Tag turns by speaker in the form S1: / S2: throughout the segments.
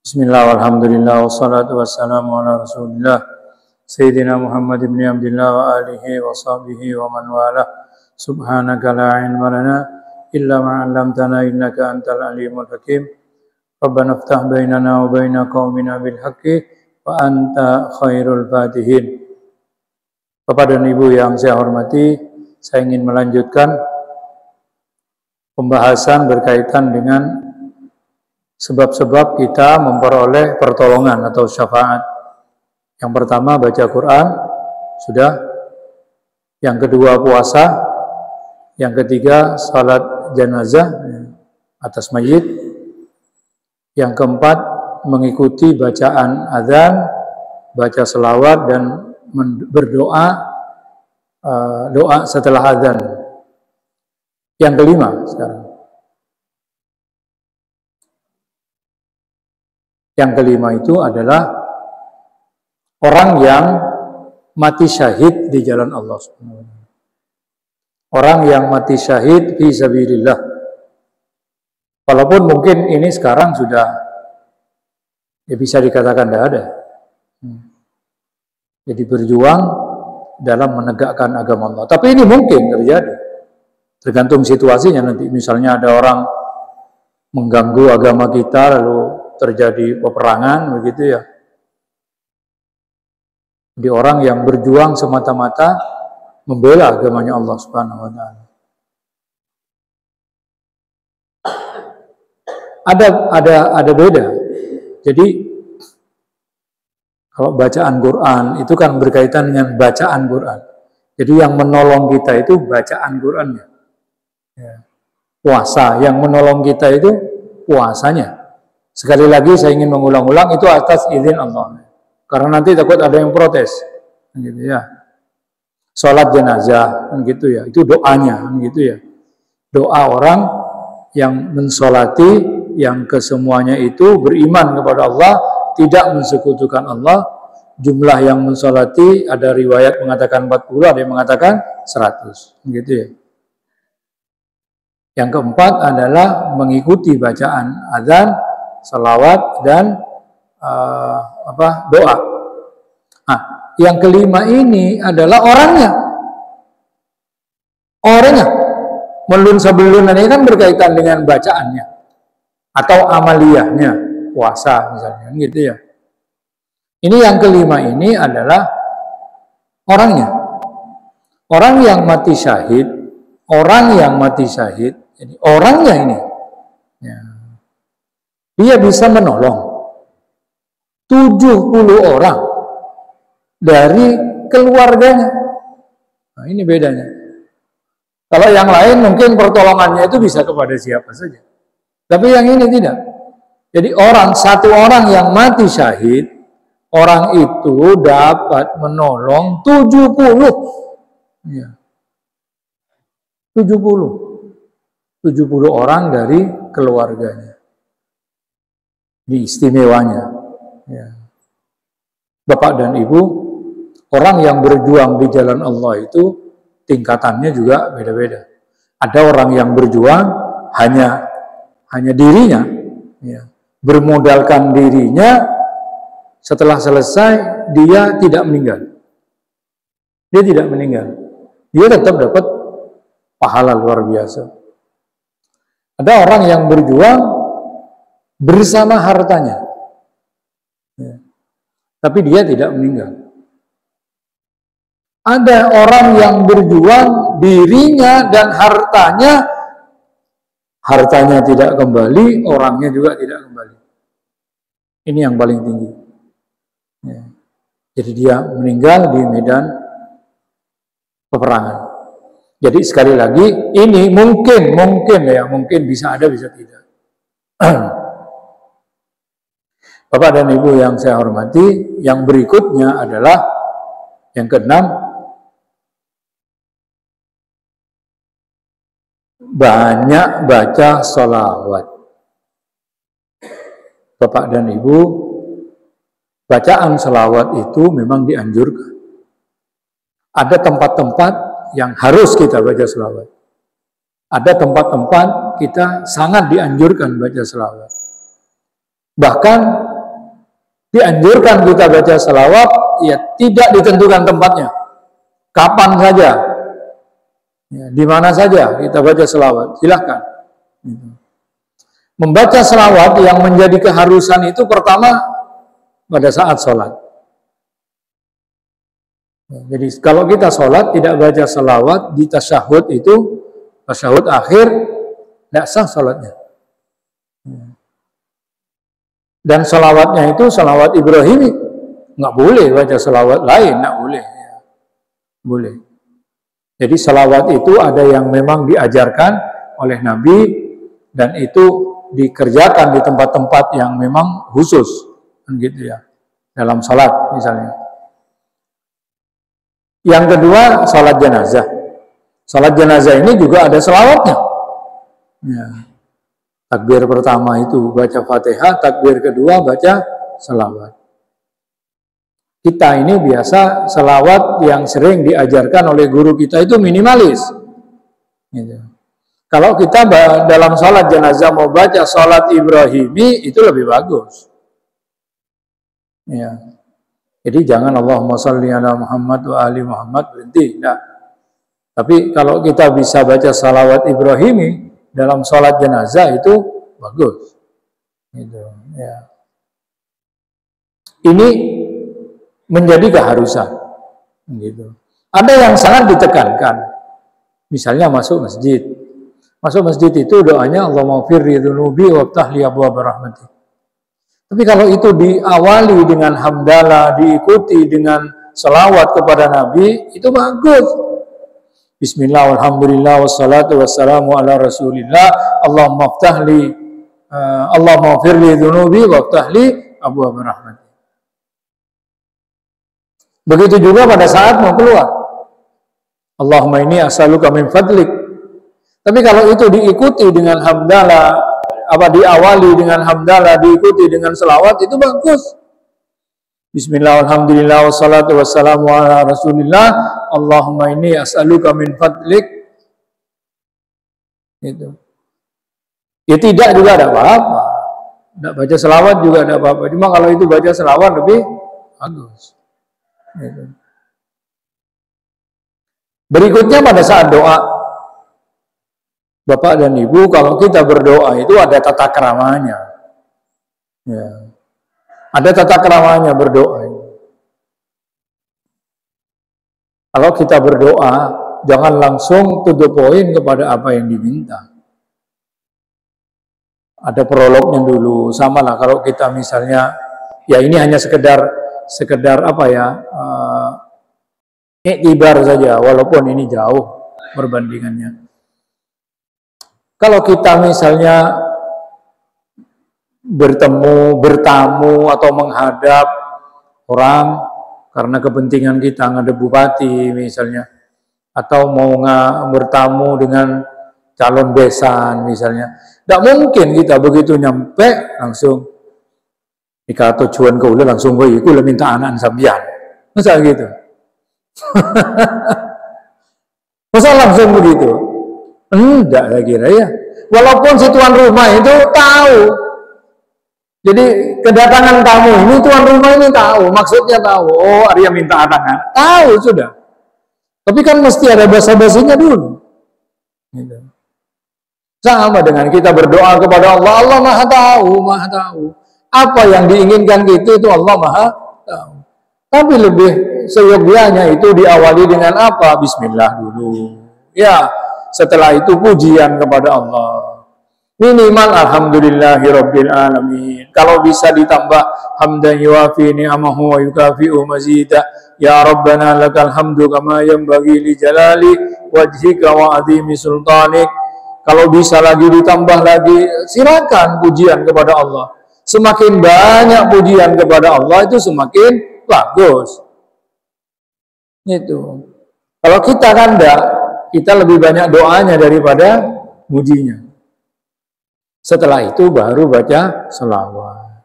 S1: Bismillah, walhamdulillah, wassalatu wassalamu ala rasulillah Sayyidina Muhammad ibn Abdillah wa alihi wa sahbihi wa man wala. Subhanaka la ilma lana illa ma'allamtana innaka antal alimul hakim. Rabbana aftah bainana wa baina qaumina bil haqqi wa anta khairul fatihin. Bapak dan Ibu yang saya hormati, saya ingin melanjutkan pembahasan berkaitan dengan sebab-sebab kita memperoleh pertolongan atau syafaat. Yang pertama baca Quran, sudah. Yang kedua puasa. Yang ketiga salat jenazah atas mayit. Yang keempat mengikuti bacaan azan, baca selawat dan berdoa doa setelah azan. Yang kelima sekarang. Yang kelima itu adalah orang yang mati syahid di jalan Allah Subhanahu wa taala. Orang yang mati syahid fi sabilillah. Walaupun mungkin ini sekarang sudah ya bisa dikatakan tidak ada. Jadi berjuang dalam menegakkan agama Allah. Tapi ini mungkin terjadi. Tergantung situasinya nanti. Misalnya ada orang mengganggu agama kita lalu terjadi peperangan begitu ya. Di orang yang berjuang semata-mata membela agamanya Allah Subhanahu wa taala. Ada beda. Jadi kalau bacaan Quran itu kan berkaitan dengan bacaan Quran. Jadi yang menolong kita itu bacaan Qurannya. Ya. Puasa yang menolong kita itu puasanya. Sekali lagi saya ingin mengulang-ulang itu atas izin Allah. Karena nanti takut ada yang protes. Gitu ya. Salat jenazah gitu ya. Itu doanya gitu ya. Doa orang yang mensolati yang kesemuanya itu beriman kepada Allah, tidak mensekutukan Allah. Jumlah yang mensolati ada riwayat mengatakan 40, ada yang mengatakan 100. Gitu ya. Yang keempat adalah mengikuti bacaan azan, salawat dan doa. Nah, yang kelima ini adalah orangnya. Orangnya. Melun sebelun ini kan berkaitan dengan bacaannya atau amaliyahnya, puasa misalnya, gitu ya. Ini yang kelima ini adalah orangnya. Orang yang mati syahid, orang yang mati syahid, jadi orangnya ini. Ya. Dia bisa menolong 70 orang dari keluarganya. Nah, ini bedanya. Kalau yang lain mungkin pertolongannya itu bisa kepada siapa saja. Tapi yang ini tidak. Jadi satu orang yang mati syahid, orang itu dapat menolong 70. Ya. 70 orang dari keluarganya. Ini istimewanya. Ya. Bapak dan Ibu, orang yang berjuang di jalan Allah itu tingkatannya juga beda-beda. Ada orang yang berjuang hanya dirinya, ya. Bermodalkan dirinya, setelah selesai dia tidak meninggal. Dia tidak meninggal. Dia tetap dapat pahala luar biasa. Ada orang yang berjuang bersama hartanya, ya. Tapi dia tidak meninggal. Ada orang yang berjuang dirinya dan hartanya tidak kembali, orangnya juga tidak kembali. Ini yang paling tinggi. Ya. Jadi dia meninggal di medan peperangan. Jadi sekali lagi ini mungkin bisa ada bisa tidak. Bapak dan Ibu yang saya hormati, yang berikutnya adalah yang keenam, banyak baca sholawat. Bapak dan Ibu, bacaan sholawat itu memang dianjurkan. Ada tempat-tempat yang harus kita baca sholawat. Ada tempat-tempat kita sangat dianjurkan baca sholawat. Bahkan Dianjurkan kita baca salawat, ya tidak ditentukan tempatnya. Kapan saja, ya, di mana saja kita baca salawat, silahkan. Membaca salawat yang menjadi keharusan itu pertama pada saat sholat. Jadi kalau kita sholat tidak baca salawat di tasyahud itu, tasyahud akhir, tidak sah sholatnya. Dan salawatnya itu salawat Ibrahimi, nggak boleh baca salawat lain, nggak boleh. Boleh. Jadi salawat itu ada yang memang diajarkan oleh Nabi dan itu dikerjakan di tempat-tempat yang memang khusus, gitu ya, dalam salat misalnya. Yang kedua, salat jenazah. Salat jenazah ini juga ada salawatnya. Ya. Takbir pertama itu baca Fatihah, takbir kedua baca salawat. Kita ini biasa salawat yang sering diajarkan oleh guru kita itu minimalis. Gitu. Kalau kita dalam salat jenazah mau baca salat Ibrahimi itu lebih bagus. Ya. Jadi jangan Allahumma sholli ala Muhammad wa ali Muhammad berhenti. Nah. Tapi kalau kita bisa baca salawat Ibrahimi dalam salat jenazah itu bagus. Gitu. Ya. Ini menjadi keharusan. Gitu. Ada yang sangat ditekankan. Misalnya masuk masjid. Masuk masjid itu doanya Allahumma firri dzunubi waftah li abwaab rahmatik. Tapi kalau itu diawali dengan hamdalah, diikuti dengan selawat kepada Nabi, itu bagus. Bismillah, alhamdulillah, wassalatu wassalamu ala rasulillah, Allahumma ftahli, Allahumma firli dhunubi, waftahli abwaab rahmat. Begitu juga pada saat mau keluar. Allahumma inni as'aluka min fadlik. Tapi kalau itu diikuti dengan hamdalah, diawali dengan hamdalah, diikuti dengan selawat, itu bagus. Bismillah, alhamdulillah, wassalatu wassalamu ala rasulillah, Allahumma inni as'aluka min fadlik. Itu. Ya tidak juga ada apa-apa. Tidak baca selawat juga ada apa-apa. Cuma kalau itu baca selawat lebih bagus. Gitu. Berikutnya pada saat doa. Bapak dan Ibu, kalau kita berdoa itu ada tata keramanya. Ya. Ada tata keramanya berdoa. Kalau kita berdoa, jangan langsung to the point kepada apa yang diminta. Ada prolognya dulu. Sama lah kalau kita misalnya, ya ini hanya sekedar apa ya, iktibar saja, walaupun ini jauh perbandingannya. Kalau kita misalnya bertamu atau menghadap orang karena kepentingan kita ngadep bupati misalnya, atau mau bertamu dengan calon besan misalnya, tidak mungkin kita begitu nyampe langsung dikata tujuan kau langsung gue minta anak sambian, masa gitu? Masa langsung begitu? Enggak, saya kira ya. Walaupun si tuan rumah itu tahu. Jadi kedatangan tamu ini, tuan rumah ini tahu. Maksudnya tahu. Oh, Arya minta anak. Tahu sudah. Tapi kan mesti ada basa-basinya dulu. Gitu. Sama dengan kita berdoa kepada Allah. Allah Maha tahu, Maha tahu. Apa yang diinginkan kita itu Allah Maha tahu. Tapi lebih seyogyanya itu diawali dengan apa? Bismillah dulu. Ya. Setelah itu pujian kepada Allah. Minimal alhamdulillahirabbil alamin. Kalau bisa ditambah hamdan yuwafi ni'amahu wa yukafi'u mazida. Ya Rabbana lakal hamdu kama yanbaghi li jalali wajhika wa azimi sultanik. Kalau bisa lagi ditambah lagi, silakan pujian kepada Allah. Semakin banyak pujian kepada Allah itu semakin bagus. Itu. Kalau kita kan enggak, kita lebih banyak doanya daripada mujinya. Setelah itu baru baca selawat.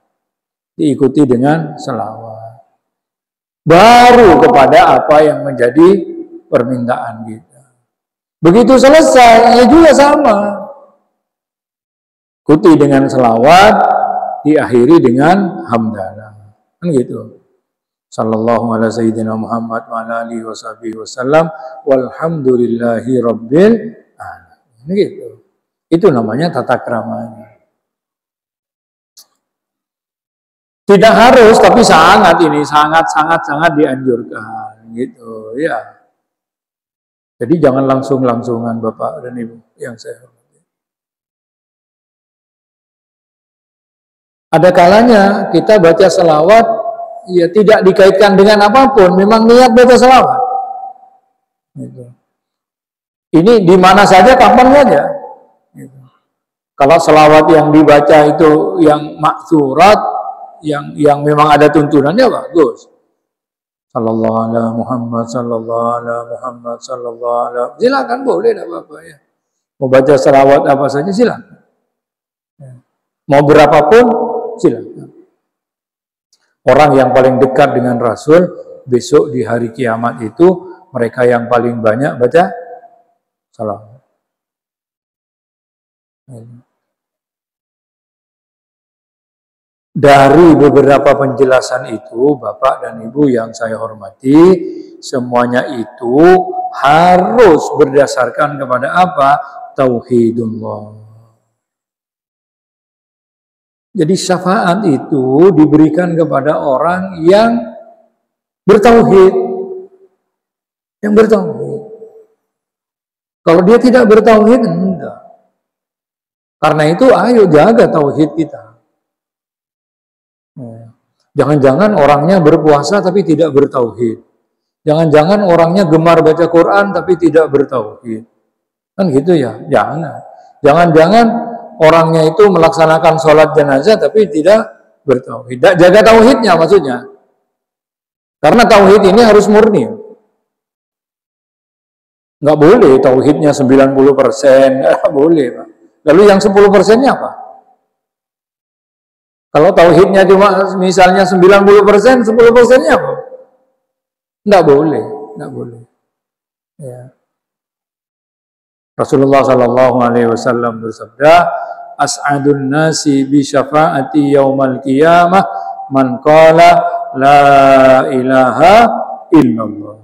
S1: Diikuti dengan selawat. Baru kepada apa yang menjadi permintaan kita. Begitu selesai, ya juga sama. Ikuti dengan selawat, diakhiri dengan hamdalah. Kan gitu. Sallallahu ala sayyidina Muhammad wa ala alihi wa sahbihi wasallam walhamdulillahi rabbil alamin. Gitu. Itu namanya tata keramanya. Tidak harus, tapi sangat dianjurkan gitu ya. Jadi jangan langsung-langsungan Bapak dan Ibu yang saya hormati. Ada kalanya kita baca selawat ya tidak dikaitkan dengan apapun, memang niat baca selawat. Gitu. Ini di mana saja, kapan saja. Gitu. Kalau selawat yang dibaca itu yang maksurat, yang memang ada tuntunannya bagus. Sallallahu ala Muhammad, sallallahu ala Muhammad, sallallahu ala. Silakan, boleh, tidak apa-apa ya. Mau baca selawat apa saja silakan. Mau berapapun silakan. Orang yang paling dekat dengan Rasul besok di hari kiamat itu mereka yang paling banyak baca salawat. Dari beberapa penjelasan itu, Bapak dan Ibu yang saya hormati, semuanya itu harus berdasarkan kepada apa? Tauhidullah. Jadi syafaat itu diberikan kepada orang yang bertauhid. Yang bertauhid. Kalau dia tidak bertauhid, enggak. Karena itu ayo jaga tauhid kita. Jangan-jangan orangnya berpuasa tapi tidak bertauhid. Jangan-jangan orangnya gemar baca Quran tapi tidak bertauhid. Kan gitu ya? Jangan. Jangan-jangan orangnya itu melaksanakan sholat jenazah tapi tidak bertauhid. Jaga tauhidnya maksudnya. Karena tauhid ini harus murni. Nggak boleh tauhidnya 90%. Nggak boleh, Pak. Lalu yang 10%-nya apa? Kalau tauhidnya cuma misalnya 90%, 10%-nya apa? Enggak boleh, enggak boleh. Ya. Rasulullah sallallahu alaihi wasallam bersabda, "As'adun nasi bi syafaati yaumal qiyamah man qala la ilaha illallah."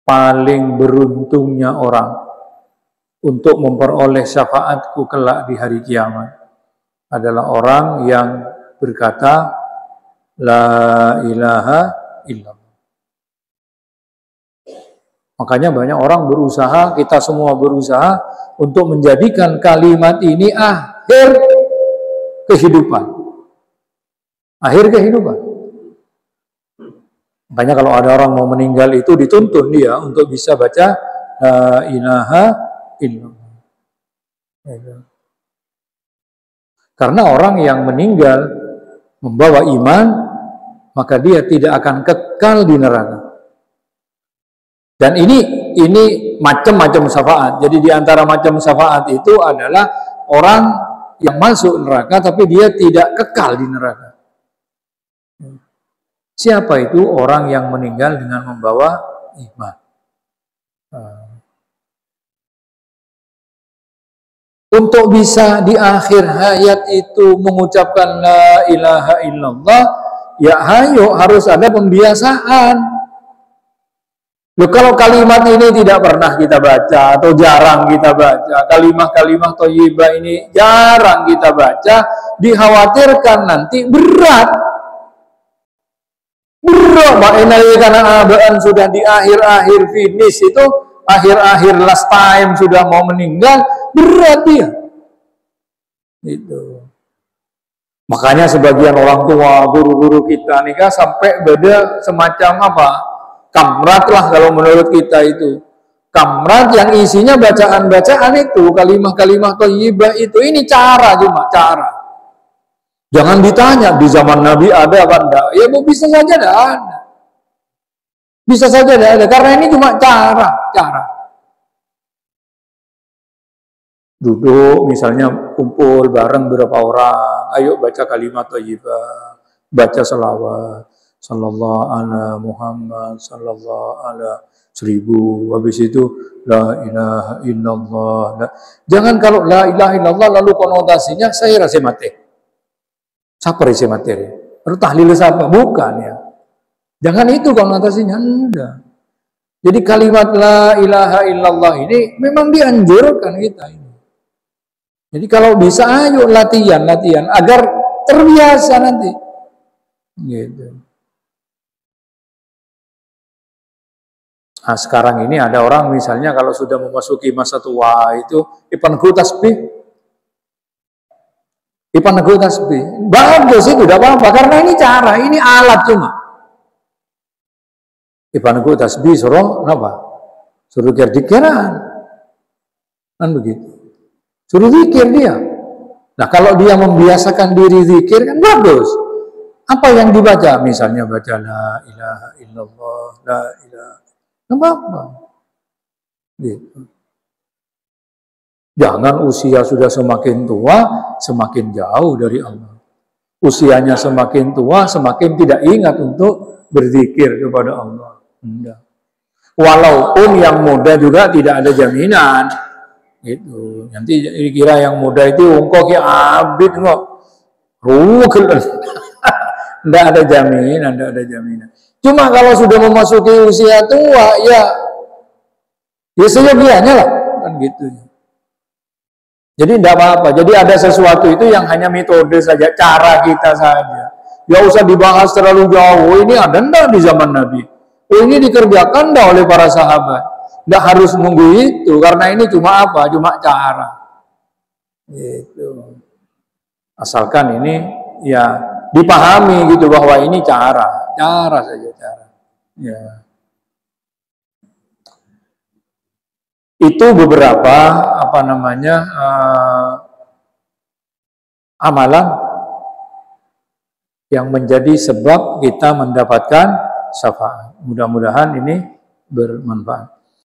S1: Paling beruntungnya orang untuk memperoleh syafaatku kelak di hari kiamat adalah orang yang berkata la ilaha illallah. Makanya banyak orang berusaha, kita semua berusaha untuk menjadikan kalimat ini akhir kehidupan. Akhir kehidupan. Makanya kalau ada orang mau meninggal itu dituntun dia untuk bisa baca la ilaha illallah. Karena orang yang meninggal membawa iman, maka dia tidak akan kekal di neraka. Dan ini macam-macam syafaat. Jadi di antara macam syafaat itu adalah orang yang masuk neraka tapi dia tidak kekal di neraka. Siapa itu? Orang yang meninggal dengan membawa iman. Untuk bisa di akhir hayat itu mengucapkan la ilaha illallah, ya hayo harus ada pembiasaan. Loh, kalau kalimat ini tidak pernah kita baca atau jarang kita baca, kalimat-kalimat thayyibah ini jarang kita baca, dikhawatirkan nanti berat. Berat, makanya karena abaan sudah di akhir-akhir finish itu, akhir-akhir last time sudah mau meninggal, berat dia. Itu. Makanya sebagian orang tua, guru-guru kita nih kan sampai beda semacam apa? Kamrat lah kalau menurut kita itu. Kamrat yang isinya bacaan-bacaan itu, kalimah-kalimah thayyibah itu. Ini cara cuma, cara. Jangan ditanya di zaman Nabi ada apa enggak? Ya bisa saja ada. Bisa saja ada karena ini cuma cara. Duduk misalnya kumpul bareng beberapa orang, ayo baca kalimat thayyibah, baca selawat, sallallahu ala Muhammad, sallallahu ala 1000, habis itu la ilaha illallah. Jangan kalau la ilaha illallah lalu konotasinya saya rasa mati. Saper isi materi. Baru tahlil siapa? Bukan ya. Jangan itu konotasinya. Enggak. Jadi kalimat la ilaha illallah ini memang dianjurkan kita ini. Jadi kalau bisa ayo latihan agar terbiasa nanti. Gitu. Nah, sekarang ini ada orang misalnya kalau sudah memasuki masa tua itu ipanku tasbih. Ipanku tasbih. Bagus itu, tidak apa-apa karena ini cara, ini alat cuma. Ipanku tasbih suruh apa? Suruh zikir-zikiran. Kan begitu. Suruh zikir dia. Nah, kalau dia membiasakan diri zikir kan bagus. Apa yang dibaca? Misalnya baca la ilaha illallah, la ilaha. Enggak apa-apa. Gitu. Jangan usia sudah semakin tua, semakin jauh dari Allah. Usianya semakin tua, semakin tidak ingat untuk berzikir kepada Allah. Enggak. Walaupun yang muda juga tidak ada jaminan. Gitu. Nanti kira yang muda itu ungkok ya abid kok. Rugel. Enggak ada jaminan, enggak ada jaminan. Cuma kalau sudah memasuki usia tua, ya seyogianya lah, kan gitu. Jadi tidak apa-apa. Jadi ada sesuatu itu yang hanya metode saja, cara kita saja. Ya usah dibahas terlalu jauh. Ini ada enggak di zaman Nabi? Ini dikerjakan enggak oleh para sahabat? Enggak harus nunggu itu, karena ini cuma apa? Cuma cara. Gitu. Asalkan ini ya dipahami gitu bahwa ini cara saja cara. Ya. Itu beberapa amalan yang menjadi sebab kita mendapatkan syafaat. Mudah-mudahan ini bermanfaat.